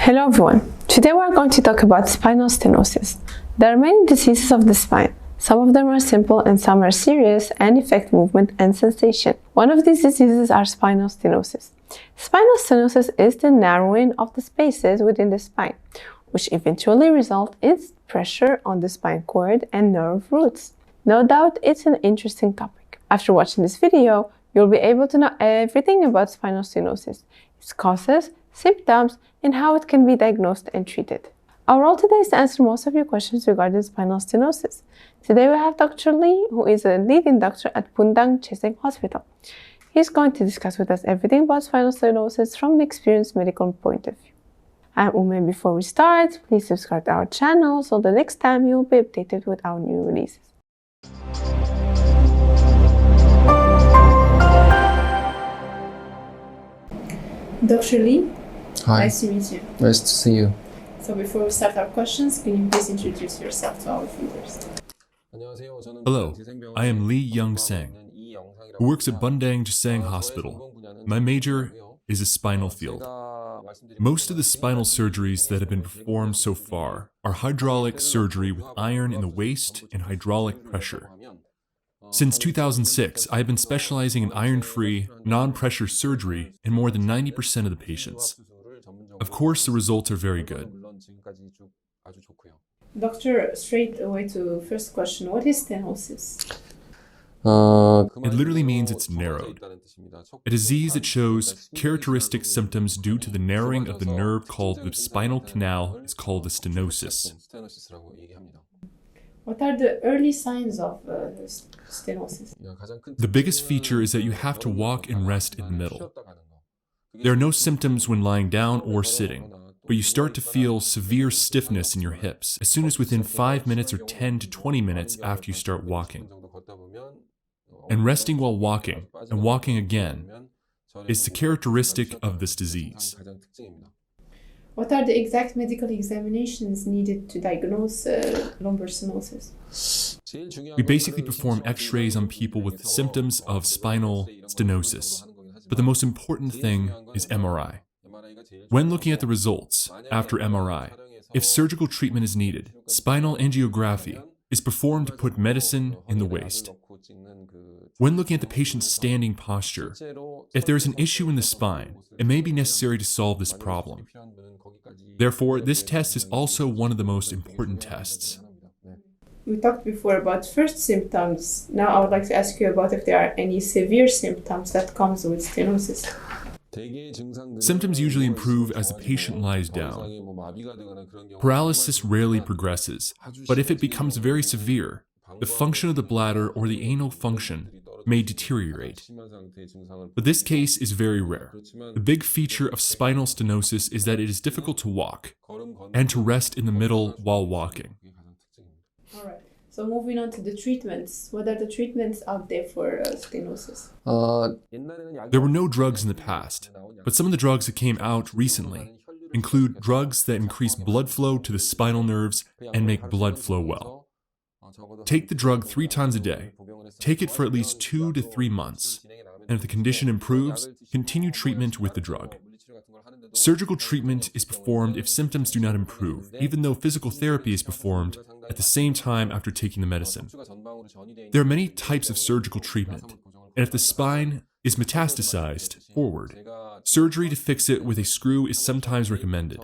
Hello everyone, today we are going to talk about spinal stenosis. There are many diseases of the spine. Some of them are simple and some are serious and affect movement and sensation. One of these diseases are spinal stenosis. Spinal stenosis is the narrowing of the spaces within the spine, which eventually result in pressure on the spine cord and nerve roots. No doubt it's an interesting topic. After watching this video, you'll be able to know everything about spinal stenosis, its causes, symptoms, and how it can be diagnosed and treated. Our role today is to answer most of your questions regarding spinal stenosis. Today we have Dr. Lee, who is a leading doctor at Bundang Jeseang Hospital. He's going to discuss with us everything about spinal stenosis from an experienced medical point of view. I'm Ume. Before we start, please subscribe to our channel so the next time you'll be updated with our new releases. Dr. Lee, Hi. nice to meet you. Nice to see you. So before we start our questions, can you please introduce yourself to our viewers? Hello, I am Lee Young-sang, who works at Bundang Jeseang Hospital. My major is a spinal field. Most of the spinal surgeries that have been performed so far are hydraulic surgery with iron in the waist and hydraulic pressure. Since 2006, I have been specializing in iron-free, non-pressure surgery in more than 90% of the patients. Of course, the results are very good. Doctor, straight away to first question, what is stenosis? It literally means it's narrowed. A disease that shows characteristic symptoms due to the narrowing of the nerve called the spinal canal is called a stenosis. What are the early signs of stenosis? The biggest feature is that you have to walk and rest in the middle. There are no symptoms when lying down or sitting, but you start to feel severe stiffness in your hips as soon as within 5 minutes or 10 to 20 minutes after you start walking. And resting while walking, and walking again, is the characteristic of this disease. What are the exact medical examinations needed to diagnose lumbar stenosis? We basically perform x-rays on people with symptoms of spinal stenosis, but the most important thing is MRI. When looking at the results after MRI, if surgical treatment is needed, spinal angiography is performed to put medicine in the waist. When looking at the patient's standing posture, if there is an issue in the spine, it may be necessary to solve this problem. Therefore, this test is also one of the most important tests. We talked before about first symptoms. Now I would like to ask you about if there are any severe symptoms that comes with stenosis. Symptoms usually improve as the patient lies down. Paralysis rarely progresses, but if it becomes very severe, the function of the bladder or the anal function may deteriorate. But this case is very rare. The big feature of spinal stenosis is that it is difficult to walk and to rest in the middle while walking. All right. So moving on to the treatments. What are the treatments out there for stenosis? There were no drugs in the past, but some of the drugs that came out recently include drugs that increase blood flow to the spinal nerves and make blood flow well. Take the drug 3 times a day. Take it for at least 2 to 3 months, and if the condition improves, continue treatment with the drug. Surgical treatment is performed if symptoms do not improve, even though physical therapy is performed at the same time after taking the medicine. There are many types of surgical treatment, and if the spine is metastasized forward, surgery to fix it with a screw is sometimes recommended.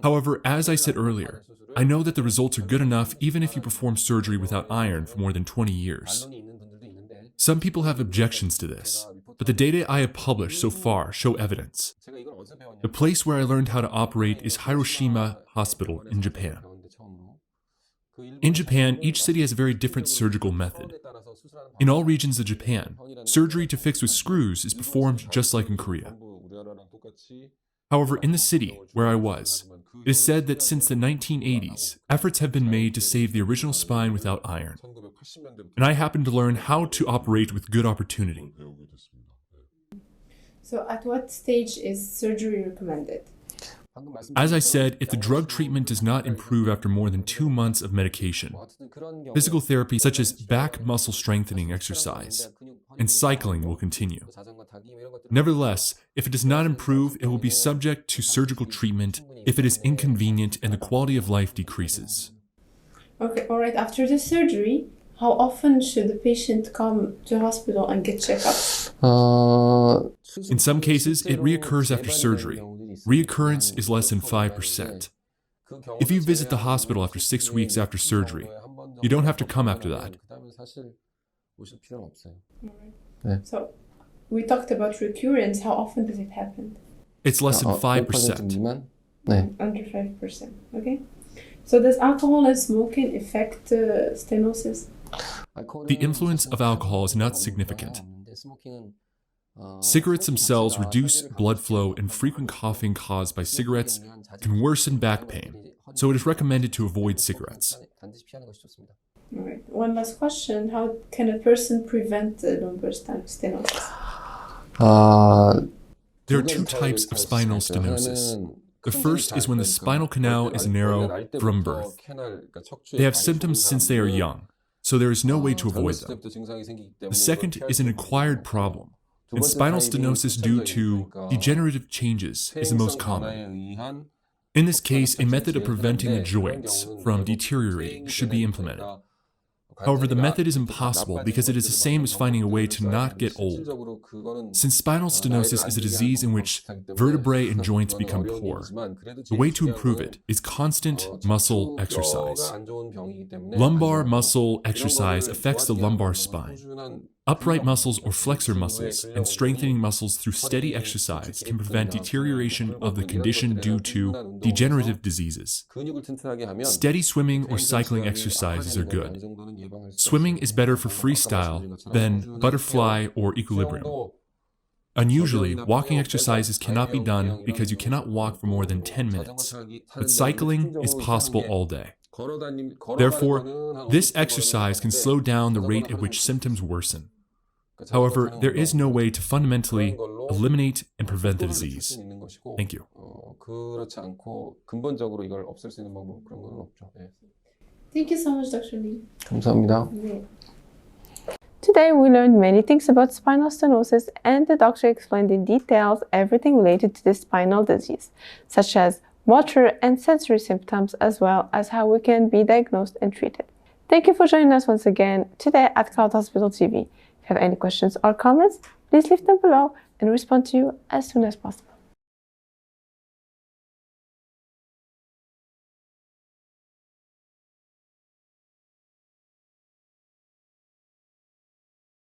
However, as I said earlier, I know that the results are good enough even if you perform surgery without iron for more than 20 years. Some people have objections to this, but the data I have published so far show evidence. The place where I learned how to operate is Hiroshima Hospital in Japan. In Japan, each city has a very different surgical method. In all regions of Japan, surgery to fix with screws is performed just like in Korea. However, in the city where I was, it is said that since the 1980s, efforts have been made to save the original spine without iron. And I happened to learn how to operate with good opportunity. So at what stage is surgery recommended? As I said, if the drug treatment does not improve after more than 2 months of medication, physical therapy such as back muscle strengthening exercise and cycling will continue. Nevertheless, if it does not improve, it will be subject to surgical treatment if it is inconvenient and the quality of life decreases. Okay, all right. After the surgery, how often should the patient come to hospital and get checkups? In some cases, it reoccurs after surgery. Reoccurrence is less than 5%. If you visit the hospital after 6 weeks after surgery, you don't have to come after that. So, we talked about recurrence. How often does it happen? It's less than 5%. Under 5%. Okay. So, does alcohol and smoking affect stenosis? The influence of alcohol is not significant. Cigarettes themselves reduce blood flow, and frequent coughing caused by cigarettes can worsen back pain, so it is recommended to avoid cigarettes. All right. One last question. How can a person prevent lumbar stenosis? There are 2 types of spinal stenosis. The first is when the spinal canal is narrow from birth. They have symptoms since they are young, so there is no way to avoid them. The second is an acquired problem, and spinal stenosis due to degenerative changes is the most common. In this case, a method of preventing the joints from deteriorating should be implemented. However, the method is impossible because it is the same as finding a way to not get old. Since spinal stenosis is a disease in which vertebrae and joints become poor, the way to improve it is constant muscle exercise. Lumbar muscle exercise affects the lumbar spine. Upright muscles or flexor muscles and strengthening muscles through steady exercise can prevent deterioration of the condition due to degenerative diseases. Steady swimming or cycling exercises are good. Swimming is better for freestyle than butterfly or equilibrium. Unusually, walking exercises cannot be done because you cannot walk for more than 10 minutes, but cycling is possible all day. Therefore, this exercise can slow down the rate at which symptoms worsen. However, there is no way to fundamentally eliminate and prevent the disease. Thank you. Thank you so much, Dr. Lee. 감사합니다. Today we learned many things about spinal stenosis, and the doctor explained in details everything related to this spinal disease, such as motor and sensory symptoms, as well as how we can be diagnosed and treated. Thank you for joining us once again today at CloudHospital TV. If you have any questions or comments, please leave them below and respond to you as soon as possible.